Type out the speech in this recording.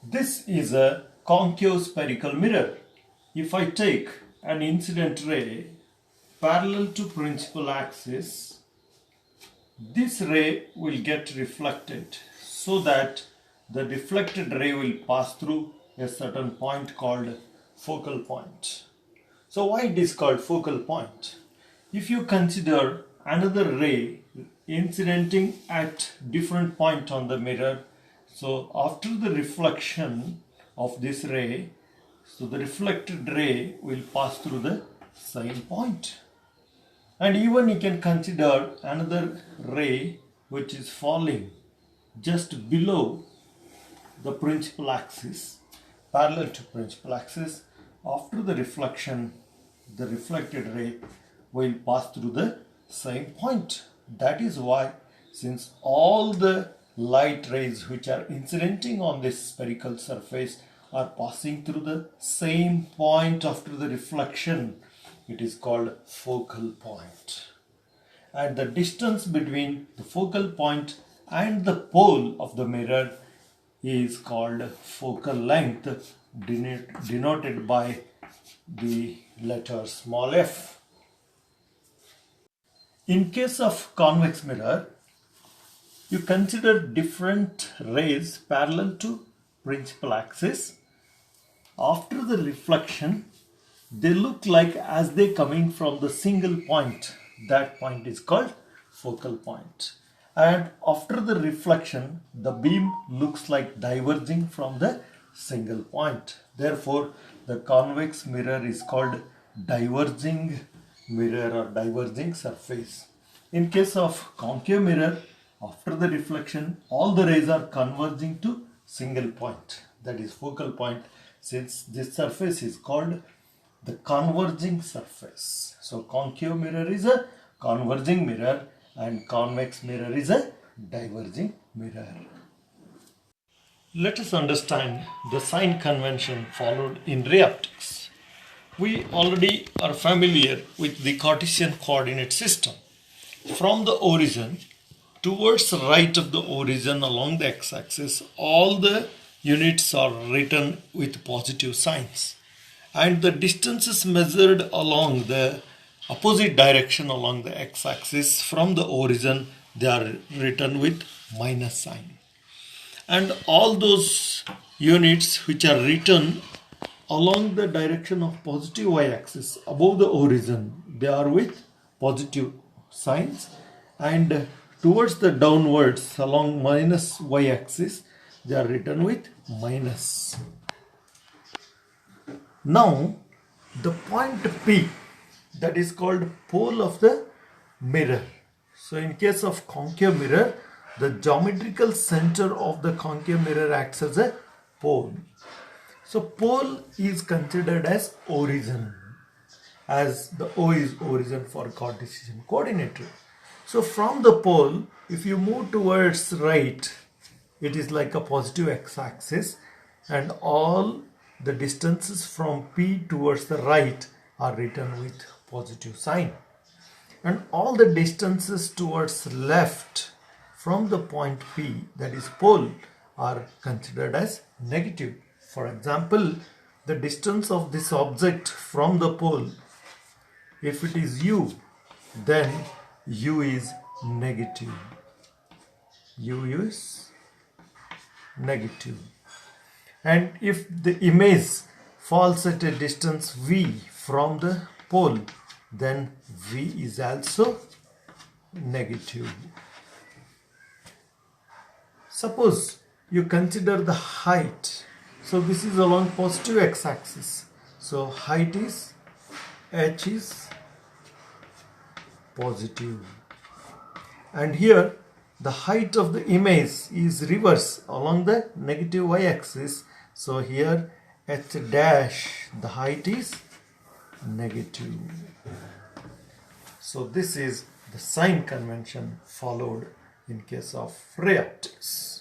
This is a concave spherical mirror. If I take an incident ray parallel to principal axis, this ray will get reflected so that the reflected ray will pass through a certain point called focal point. So why it is called focal point? If you consider another ray incidenting at different point on the mirror, so after the reflection of this ray, so the reflected ray will pass through the same point. And even you can consider another ray which is falling just below the principal axis, parallel to principal axis. After the reflection, the reflected ray will pass through the same point. That is why, since all the light rays which are incidenting on this spherical surface are passing through the same point after the reflection, it is called focal point. And the distance between the focal point and the pole of the mirror is called focal length, denoted by the letter small f. In case of convex mirror, you consider different rays parallel to principal axis. After the reflection, they look like as they coming from the single point. That point is called focal point. And after the reflection, the beam looks like diverging from the single point. Therefore, the convex mirror is called diverging mirror or diverging surface. In case of concave mirror, after the reflection, all the rays are converging to single point, that is focal point, since this surface is called the converging surface. So concave mirror is a converging mirror and convex mirror is a diverging mirror. Let us understand the sign convention followed in ray optics. We already are familiar with the Cartesian coordinate system. From the origin towards the right of the origin along the x-axis, all the units are written with positive signs, and the distances measured along the opposite direction along the x-axis from the origin, they are written with minus sign. And all those units which are written along the direction of positive y-axis above the origin, they are with positive signs, and towards the downwards along minus y-axis, they are written with minus. Now, the point P, that is called pole of the mirror. So in case of concave mirror, the geometrical center of the concave mirror acts as a pole. So pole is considered as origin, as the O is origin for Cartesian coordinate. So from the pole, if you move towards right, it is like a positive x-axis, and all the distances from P towards the right are written with positive sign. And all the distances towards left from the point P, that is pole, are considered as negative. For example, the distance of this object from the pole, if it is u, then u is negative. U is negative. And if the image falls at a distance v from the pole, then v is also negative. Suppose you consider the height. So this is along positive x-axis. So height is, h is positive. And here the height of the image is reverse along the negative y-axis. So here h dash, the height is negative. So this is the sign convention followed in case of ray optics.